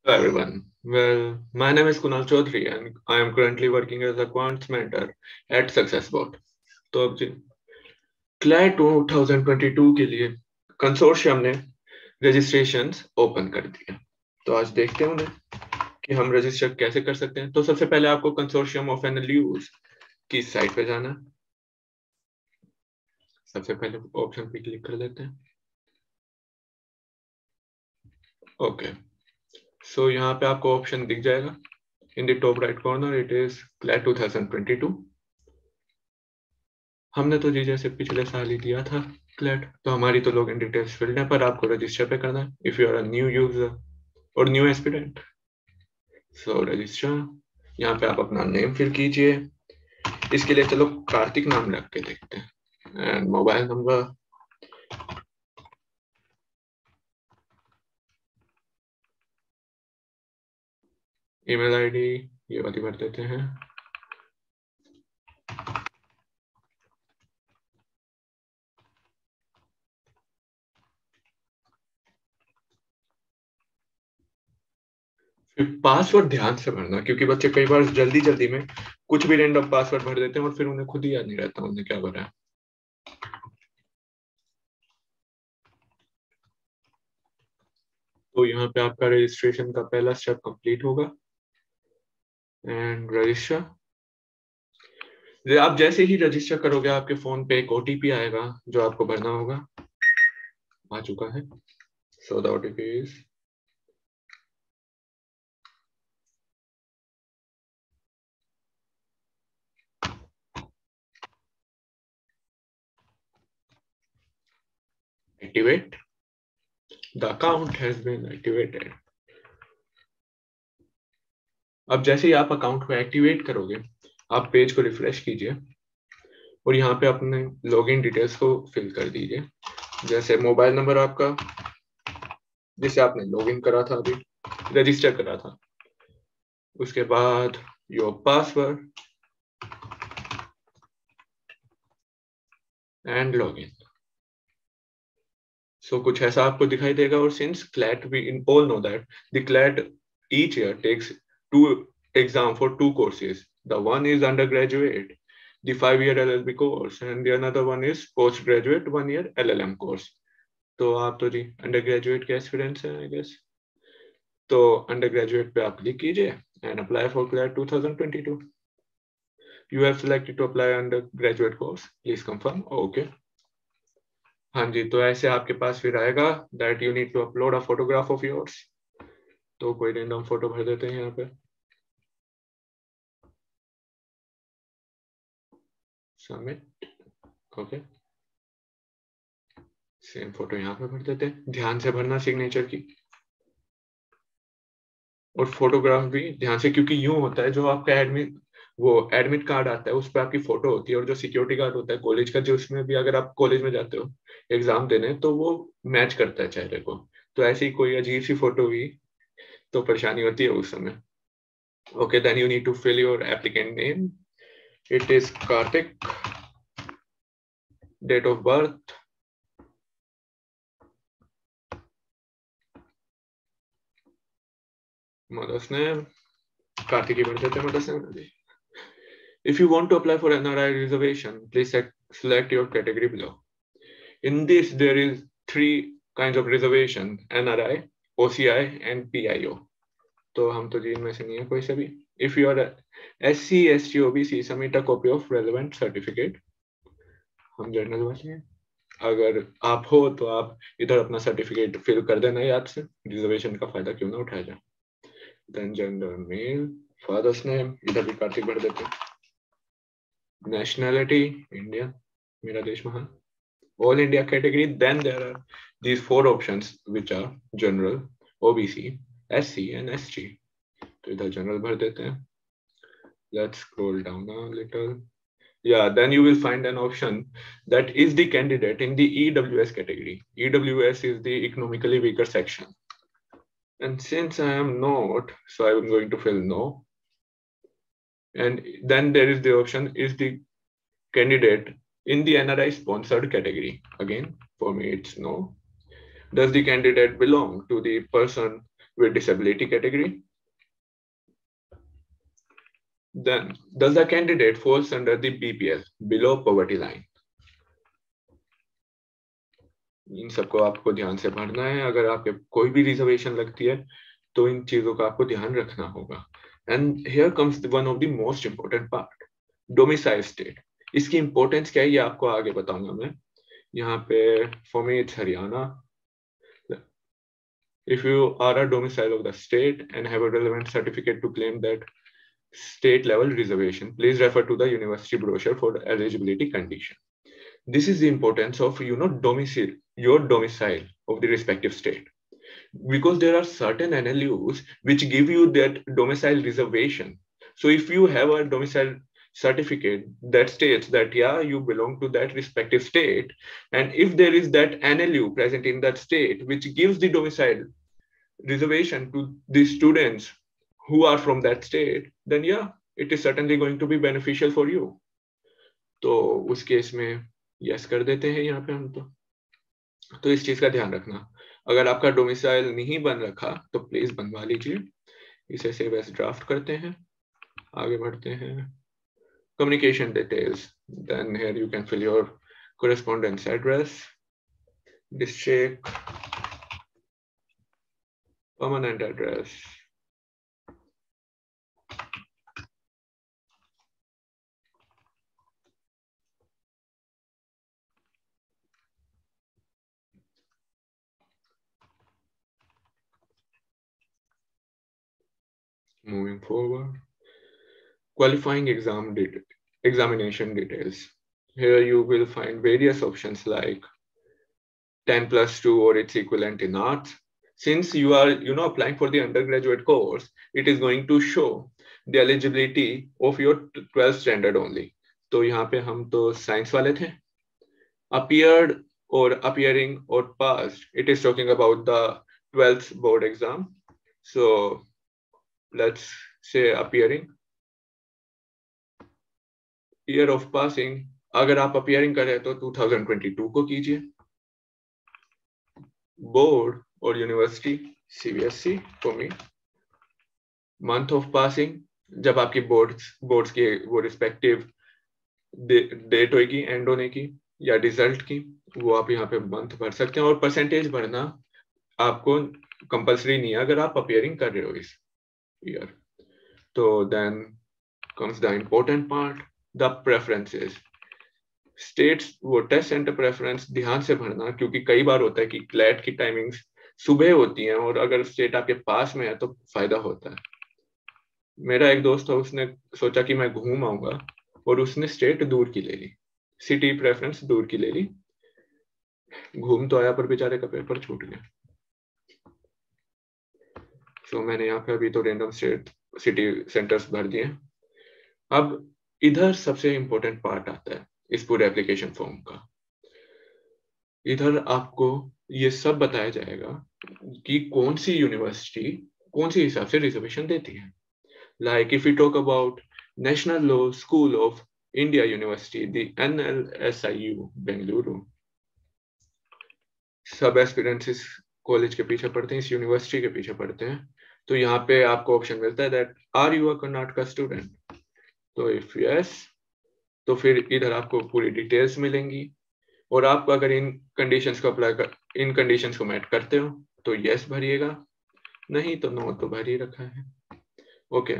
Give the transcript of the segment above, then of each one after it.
Hello everyone. Well, my name is Kunal Chaudhary and I am currently working as a quants mentor at SuccessBot. तो अब जी Clyde 2022 के लिए consortium ने registrations open कर दिया। तो आज देखते हैं उन्हें कि हम रजिस्टर कैसे कर सकते हैं। तो सबसे पहले आपको कंसोर्शियम ऑफ एनएलयूज की साइट पे जाना है। सबसे पहले ऑप्शन पे क्लिक कर लेते हैं। ओके, सो यहाँ पे आपको ऑप्शन दिख जाएगा in the top right corner. It is Clyde 2022। हमने तो जी जैसे पिछले साल ही दिया था क्लैट, तो हमारी तो लॉगिन डिटेल्स फिल्ड है, पर आपको रजिस्टर पे करना है if you are a new user और न्यू एस्पिरेंट। सो रजिस्टर, यहाँ पे आप अपना नेम फिल कीजिए। इसके लिए चलो कार्तिक नाम रख के देखते हैं। And mobile number, email ID, ये वाली भर देते हैं। फिर पासवर्ड ध्यान से भरना, क्योंकि बच्चे कई बार जल्दी जल्दी में कुछ भी रैंडम पासवर्ड भर देते हैं और फिर उन्हें खुद ही याद नहीं रहता उन्हें क्या भरा है। तो यहाँ पे आपका रजिस्ट्रेशन का पहला स्टेप कंप्लीट होगा एंड रजिस्टर। आप जैसे ही रजिस्टर करोगे आपके फोन पे एक ओटीपी आएगा जो आपको भरना होगा। आ चुका है। So the OTP is activate. The account has been activated. अब जैसे ही आप अकाउंट को एक्टिवेट करोगे आप पेज को रिफ्रेश कीजिए और यहाँ पे अपने लॉगिन डिटेल्स को फिल कर दीजिए। जैसे मोबाइल नंबर आपका जिसे आपने लॉगिन करा था, अभी रजिस्टर करा था, उसके बाद your password and login. So कुछ ऐसा आपको दिखाई देगा। और since CLAT we in all know that the CLAT each year takes two exam for two courses. The one is undergraduate, the 5-year LLB course, and the another one is postgraduate 1-year LLM course. तो आप तो जी undergraduate के experience है I guess. तो undergraduate पे आप click कीजिए and apply for CLAT 2022। You have selected to apply undergraduate course. Please confirm. Okay. हाँ जी, तो ऐसे आपके पास फिर आएगा that you need to upload a photograph of yours. तो कोई रैंडम फोटो भर देते हैं यहाँ पे। सबमिट। ओके, सेम फोटो यहाँ पे भर देते हैं। ध्यान से भरना सिग्नेचर की, और फोटोग्राफ भी ध्यान से, क्योंकि यूं होता है जो आपका एडमिट कार्ड आता है उस पर आपकी फोटो होती है, और जो सिक्योरिटी गार्ड होता है कॉलेज का, जो उसमें भी अगर आप कॉलेज में जाते हो एग्जाम देने तो वो मैच करता है चेहरे को। तो ऐसी कोई अजीब सी फोटो हुई तो परेशानी होती है उस समय। Okay, then you need to fill your applicant name. It is Kartik. Date of birth, mother's name, Kartik ही भर देते हैं mother's name. If you want to apply for NRI reservation, please select your category below. In this, there is 3 kinds of reservation: NRI, OCI, and PIO. तो हम तो जी इनमें से नहीं है कोई से भी। If you are SC, ST, OBC, submit a copy of relevant certificate. हम जनरल वाले हैं। अगर आप हो तो आप इधर अपना सर्टिफिकेट फिल कर देना याद से, रिजर्वेशन का फायदा क्यों ना उठाया जाए। Then gender male, father's name, इधर भी कार्तिक भर देते हैं। नेशनैलिटी इंडियन, मेरा देश महान। All India category, then there are these 4 options which are general, OBC, SC and ST. तो इधर general भर देते हैं। Let's scroll down a little. Yeah, then you will find an option that is the candidate in the EWS category. EWS is the economically weaker section. And since I am not, so I am going to fill no. And then there is the option is the candidate in the NRI sponsored category. Again, for me, it's no. Does the candidate belong to the person with disability category. Then, does the candidate falls under the BPL, below poverty line? इन सबको आपको ध्यान से पढ़ना है. अगर आपके कोई भी रिजर्वेशन लगती है तो इन चीजों का आपको ध्यान रखना होगा. And here comes one of the most important part, domicile state. इसकी इंपॉर्टेंस क्या है ये आपको आगे बताऊंगा मैं. यहाँ पे for me it's Haryana. If you are a domicile of the state and have a relevant certificate to claim that state level reservation, please refer to the university brochure for the eligibility condition. This is the importance of domicile, your domicile of the respective state, because there are certain NLUs which give you that domicile reservation. So if you have a domicile certificate that states that yeah, you belong to that respective state, and if there is that NLU present in that state which gives the domicile reservation to the students who are from that state, then yeah, it is certainly going to be beneficial for you. तो उस case में yes कर देते हैं यहाँ पे हम. तो इस चीज का ध्यान रखना. अगर आपका डोमिसाइल नहीं बन रखा तो प्लीज बनवा लीजिए. इसे सेव एज ड्राफ्ट करते हैं. आगे बढ़ते हैं. Communication details. Then here you can fill your correspondence address, district, permanent address, moving forward, qualifying examination details. Here you will find various options like 10+2 or its equivalent in arts. Since you are applying for the undergraduate course, it is going to show the eligibility of your 12th standard only. तो यहाँ पे हम तो science वाले थे. Appeared or appearing or passed, it is talking about the 12th board exam. So let's say appearing. Year of passing, अगर आप appearing कर रहे हैं तो 2022 को कीजिए. Board or university, CBSE for me. Month of passing, जब आपकी boards की वो respective date होगी end होने की या result की, वो आप यहाँ पे month भर सकते हैं. और percentage भरना आपको compulsory नहीं है अगर आप appearing कर रहे हो इस year. तो then comes the important part, the preferences. States वो टेस्ट सेंटर प्रेफरेंस ध्यान से भरना, क्योंकि कई बार होता है कि क्लैट की टाइमिंग्स सुबह होती हैं और अगर स्टेट आपके पास में है तो फायदा होता है. मेरा एक दोस्त था, उसने सोचा कि मैं घूम आऊंगा और उसने स्टेट दूर की ले ली, सिटी प्रेफरेंस दूर की ले ली. घूम तो आया पर बेचारे का पेपर छूट गया. सो मैंने यहाँ पे अभी तो रैंडम स्टेट सिटी सेंटर्स भर दिए. अब इधर सबसे इंपॉर्टेंट पार्ट आता है इस पूरे एप्लीकेशन फॉर्म का. इधर आपको ये सब बताया जाएगा कि कौन सी यूनिवर्सिटी कौन सी हिसाब से रिजर्वेशन देती है. Like if you talk about national law school of India university, the NLSIU Bengaluru, सब एस्पिरेंट्स इस कॉलेज के पीछे पढ़ते हैं, इस यूनिवर्सिटी के पीछे पढ़ते हैं. तो यहाँ पे आपको ऑप्शन मिलता है that are you a Karnataka student. तो इफ यस, तो फिर इधर आपको पूरी डिटेल्स मिलेंगी और आप अगर इन कंडीशंस को इन कंडीशंस को मैच करते हो तो यस भरिएगा, नहीं तो नो तो भर ही रखा है. ओके,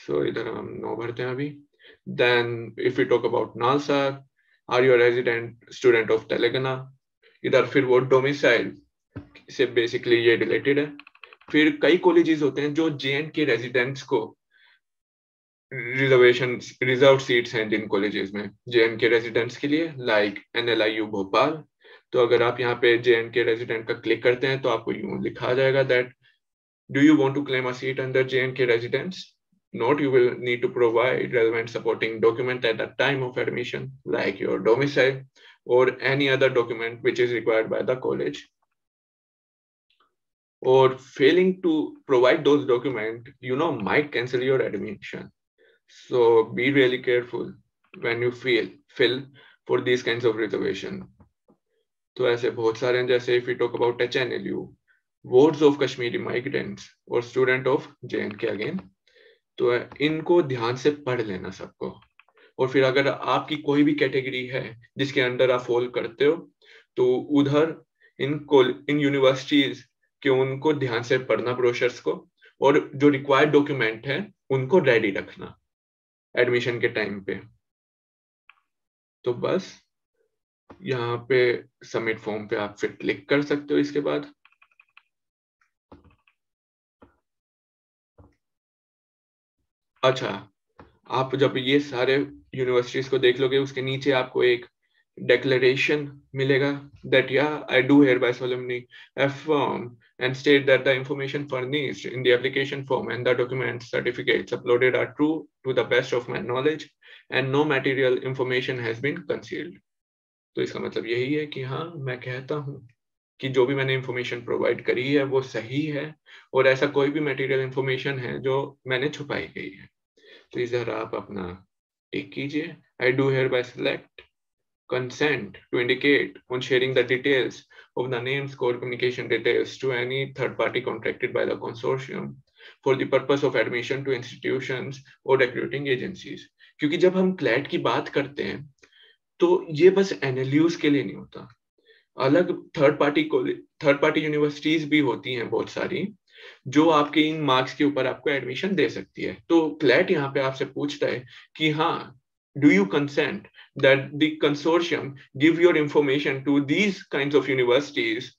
सो इधर हम नो भरते हैं अभी. Then if you talk about NALSAR, are you resident student of Telangana. इधर फिर वो डोमिसाइल से बेसिकली ये रिलेटेड है. फिर कई कॉलेजेस होते हैं जो JNK रेजिडेंट्स को रिजर्व सीट्स हैं जिन कॉलेजेस में JNK रेजिडेंट्स के लिए, लाइक NLIU भोपाल. तो अगर आप यहाँ पे JNK रेजिडेंट का क्लिक करते हैं तो आपको यूं लिखा जाएगा that do you want to claim a seat under JNK residents. Note, you will need to provide relevant supporting document at the time of admission, like your domicile or any other document which is required by the college. Or failing to provide those documents, might cancel your admission. So be really careful when you fill for these kinds of reservation. तो ऐसे बहुत सारे हैं, जैसे if we talk about HNLU, wards of Kashmiri migrants और student of J&K again. तो इनको ध्यान से पढ़ लेना सबको. और फिर अगर आपकी कोई भी कैटेगरी है जिसके अंडर आप फॉल करते हो तो उधर इन यूनिवर्सिटीज के उनको ध्यान से पढ़ना ब्रोशर्स को, और जो रिक्वायर्ड डॉक्यूमेंट है उनको रेडी रखना एडमिशन के टाइम पे. तो बस यहाँ पे सबमिट फॉर्म पे आप फिर क्लिक कर सकते हो. इसके बाद अच्छा, आप जब ये सारे यूनिवर्सिटीज को देख लोगे उसके नीचे आपको एक declaration मिलेगा that yeah, I do hereby solemnly affirm and state that the information furnished in the application form and the document certificates uploaded are true to the best of my knowledge and no material information has been concealed. तो इसका मतलब यही है कि हाँ, मैं कहता हूँ कि जो भी मैंने इंफॉर्मेशन प्रोवाइड करी है वो सही है और ऐसा कोई भी मटेरियल इंफॉर्मेशन है जो मैंने छुपाई गई है. तो इधर आप अपना टिक कीजिए. I do hereby select consent to indicate on sharing the details of the names, core communication details to any third party contracted by the consortium for the purpose of admission to institutions or recruiting agencies. क्योंकि जब हम CLAT की बात करते हैं तो ये बस एनएलयूज के लिए नहीं होता, अलग थर्ड पार्टी यूनिवर्सिटीज भी होती हैं बहुत सारी जो आपके इन मार्क्स के ऊपर आपको एडमिशन दे सकती है. तो क्लैट यहाँ पे आपसे पूछता है कि हाँ, do you consent that the consortium give your information to these kinds of universities?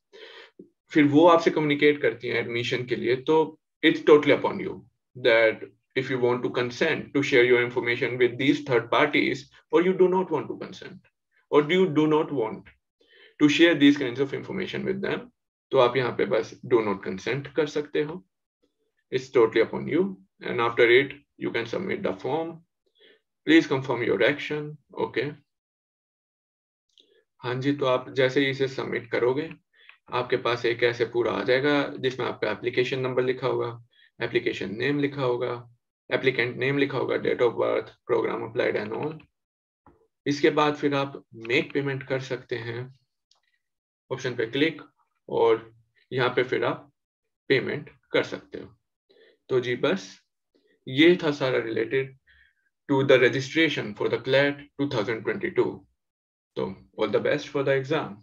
फिर वो आपसे कम्युनिकेट करती हैं एडमिशन के लिए. तो it's totally upon you that if you want to consent to share your information with these third parties or you do not want to consent or you do not want to share these kinds of information with them, तो आप यहाँ पे बस do not consent कर सकते हो. It's totally upon you and after it you can submit the form. Please confirm your action. Okay. हाँ जी, तो आप जैसे ही इसे सबमिट करोगे आपके पास एक ऐसे पूरा आ जाएगा जिसमें आपका एप्लीकेशन नंबर लिखा होगा, एप्लीकेशन नेम लिखा होगा, एप्लीकेंट नेम लिखा होगा, date of birth, program applied and all. इसके बाद फिर आप मेक पेमेंट कर सकते हैं ऑप्शन पे क्लिक और यहाँ पे फिर आप पेमेंट कर सकते हो. तो जी बस ये था सारा related to the registration for the CLAT 2022. So all the best for the exam.